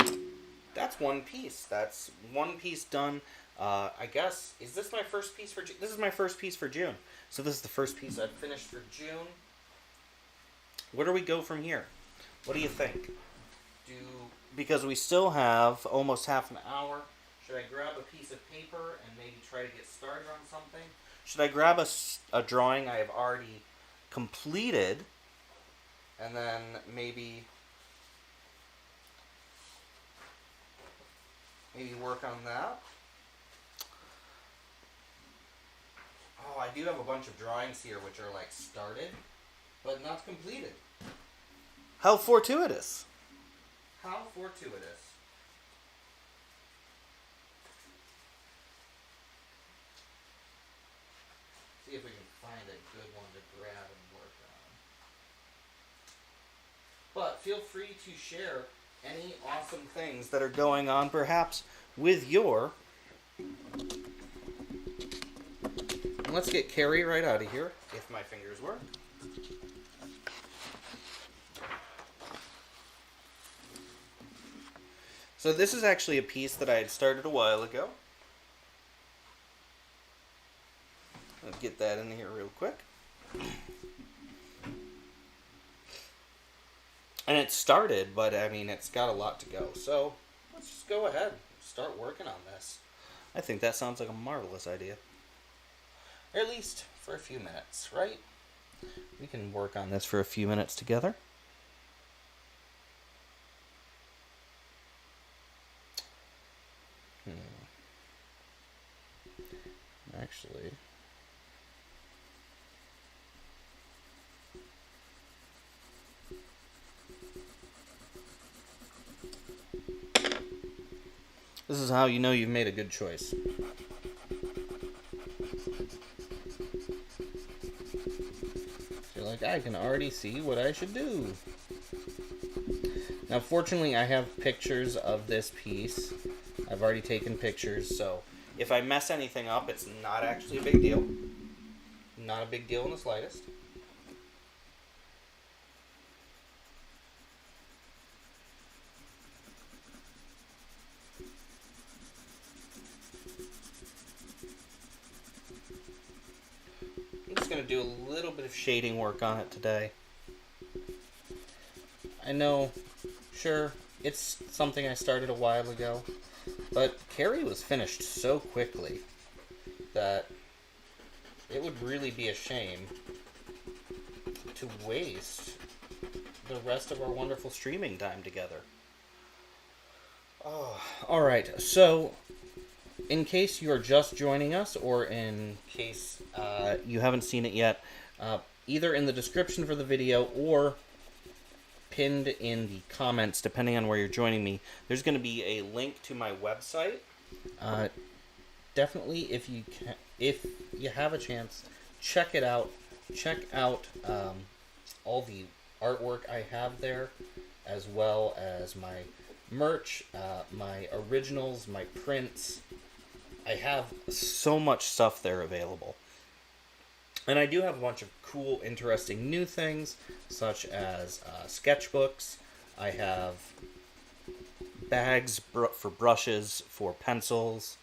that's one piece. That's one piece done. I guess, is this my first piece for June? This is my first piece for June. So this is the first piece I've finished for June. Where do we go from here? What do you think? Because we still have almost half an hour, should I grab a piece of paper and maybe try to get started on something? Should I grab a drawing I have already completed and then maybe work on that? Oh, I do have a bunch of drawings here which are like started, but not completed. How fortuitous. How fortuitous. See if we can find a good one to grab and work on. But feel free to share any awesome things that are going on, perhaps, with your... Let's get Carrie right out of here, if my fingers work. So this is actually a piece that I had started a while ago. I'll get that in here real quick. And it started, but I mean, it's got a lot to go. So let's just go ahead and start working on this. I think that sounds like a marvelous idea. Or at least for a few minutes, right? We can work on this for a few minutes together. Actually, This is how you know you've made a good choice. You're like, I can already see what I should do. Now, fortunately, I have pictures of this piece. I've already taken pictures, so if I mess anything up, it's not actually a big deal. Not a big deal in the slightest. I'm just going to do a little bit of shading work on it today. I know, sure, it's something I started a while ago, but Carrie was finished so quickly that it would really be a shame to waste the rest of our wonderful streaming time together. Oh, alright, so in case you are just joining us, or in case you haven't seen it yet, either in the description for the video or pinned in the comments, depending on where you're joining me, there's going to be a link to my website. Definitely, if you have a chance, check it out. Check out all the artwork I have there, as well as my merch, my originals, my prints. I have so much stuff there available. And I do have a bunch of cool, interesting new things, such as sketchbooks. I have bags for brushes, for pencils.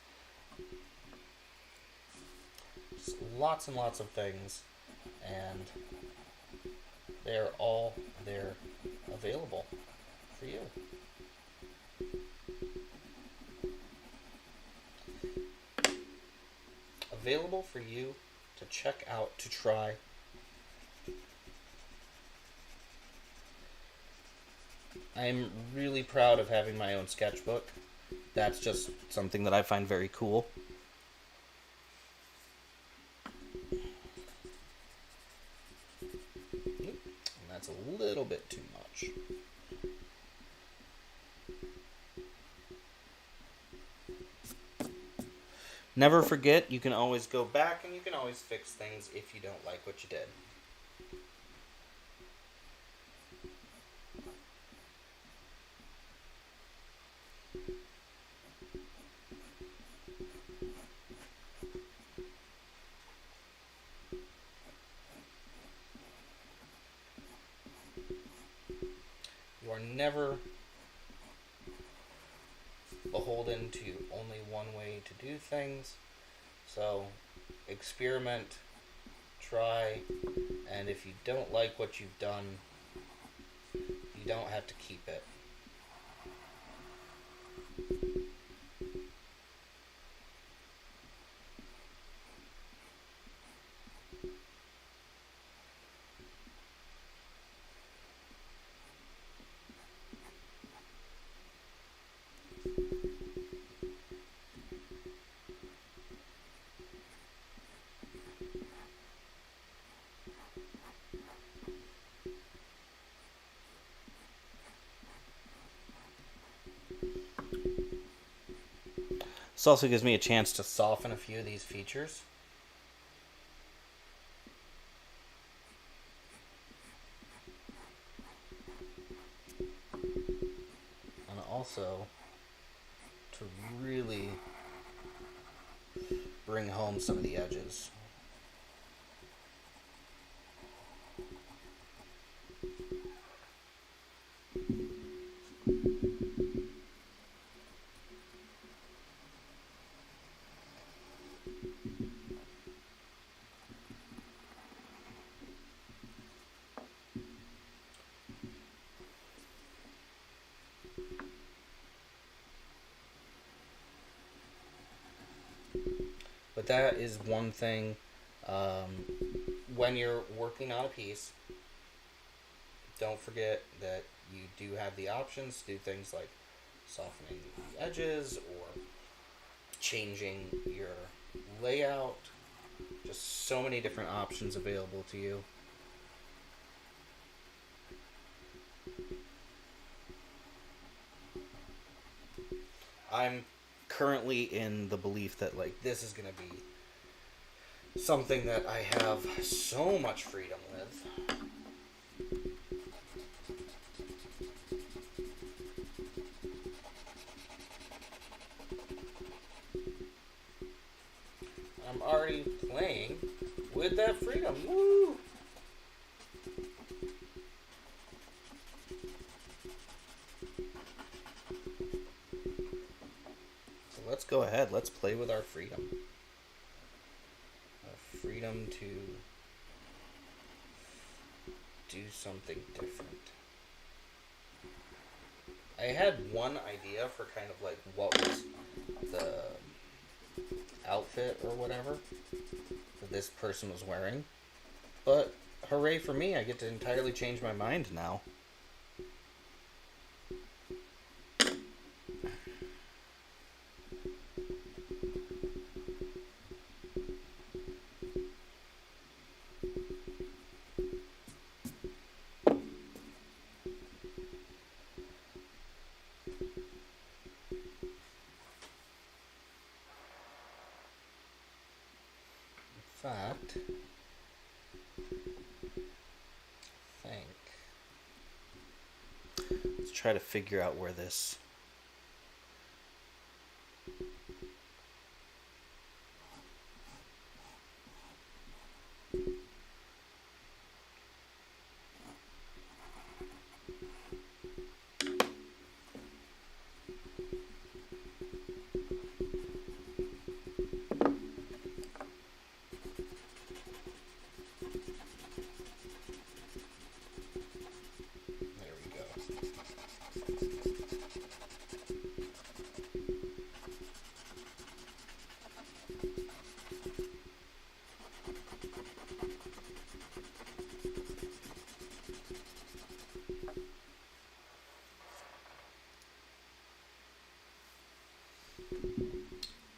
Just lots and lots of things. And they're all there available for you. Available for you to check out, to try. I'm really proud of having my own sketchbook. That's just something that I find very cool. And that's a little bit too much. Never forget, you can always go back and you can always fix things if you don't like what you did. You are never beholden to only one way to do things. So experiment, try, and if you don't like what you've done, you don't have to keep it. This also gives me a chance to soften a few of these features. And also to really bring home some of the edges. But that is one thing, when you're working on a piece, don't forget that you do have the options to do things like softening the edges or changing your layout. Just so many different options available to you. I'm currently in the belief that, like, this is going to be something that I have so much freedom with. I'm already playing with that freedom. Woo! So let's go ahead. Let's play with our freedom. Our freedom to do something different. I had one idea for kind of like what was the outfit or whatever that this person was wearing, but hooray for me, I get to entirely change my mind now. Fact, I think. Let's try to figure out where this.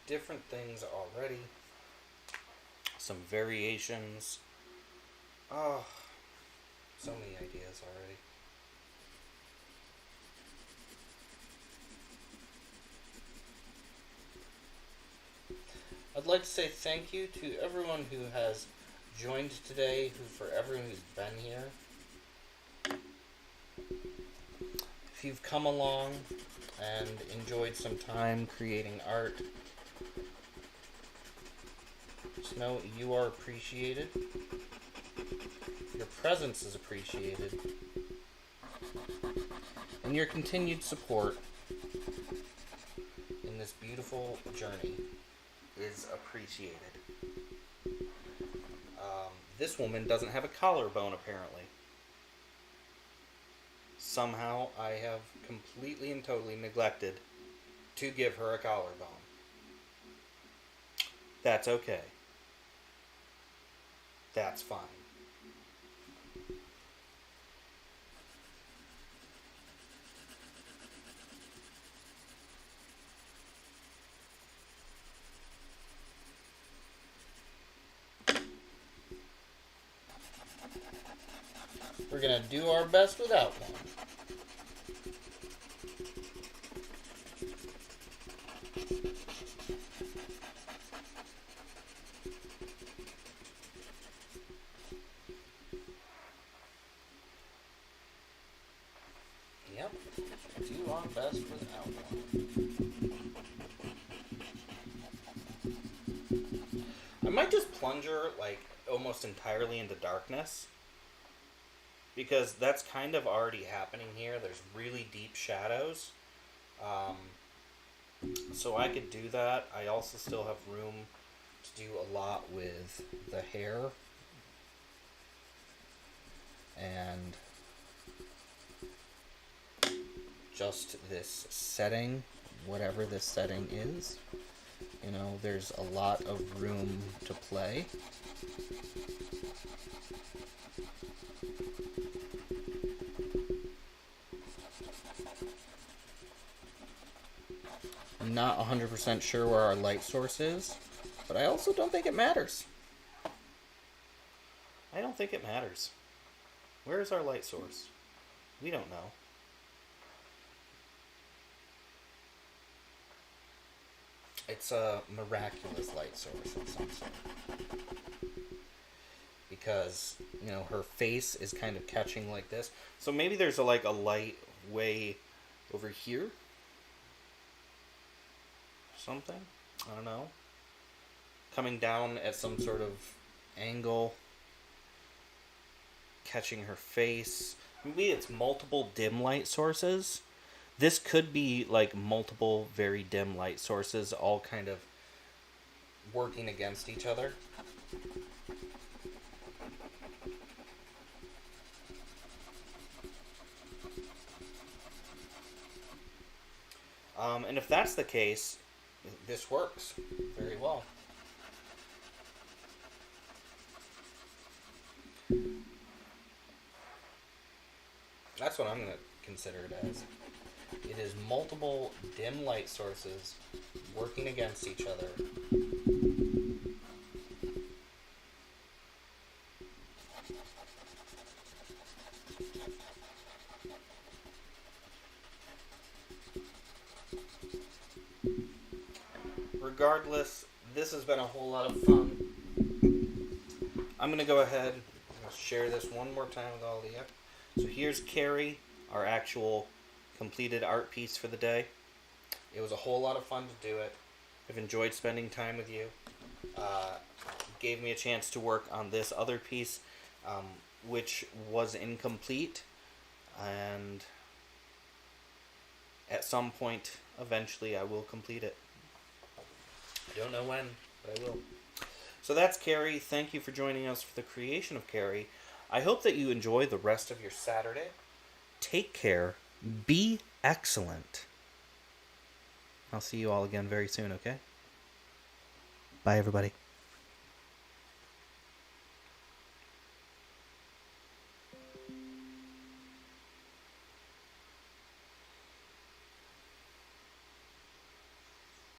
Different things already. Some variations. Oh, so many ideas already. I'd like to say thank you to everyone who has joined today, for everyone who's been here. If you've come along and enjoyed some time creating art, just know you are appreciated. Your presence is appreciated. And your continued support in this beautiful journey is appreciated. This woman doesn't have a collarbone, apparently. Somehow I have completely and totally neglected to give her a collarbone. That's okay. That's fine. We're going to do our best without one. Yep, do our best without one. I might just plunge her, like, almost entirely into darkness. Because that's kind of already happening here. There's really deep shadows. So I could do that. I also still have room to do a lot with the hair. And just this setting, whatever this setting is. You know, there's a lot of room to play. I'm not 100% sure where our light source is, but I also don't think it matters. I don't think it matters. Where is our light source? We don't know. It's a miraculous light source of some sort. Because, you know, her face is kind of catching like this. So maybe there's a light way over here. Something. I don't know. Coming down at some sort of angle. Catching her face. Maybe it's multiple dim light sources. This could be like multiple very dim light sources all kind of working against each other. And if that's the case, this works very well. That's what I'm going to consider it as. It is multiple dim light sources working against each other. Regardless, this has been a whole lot of fun. I'm going to go ahead and share this one more time with all of you. So here's Carrie, our actual completed art piece for the day. It was a whole lot of fun to do it. I've enjoyed spending time with you. Gave me a chance to work on this other piece, which was incomplete. And at some point, eventually, I will complete it. I don't know when, but I will. So that's Carrie. Thank you for joining us for the creation of Carrie. I hope that you enjoy the rest of your Saturday. Take care. Be excellent. I'll see you all again very soon, okay? Bye, everybody.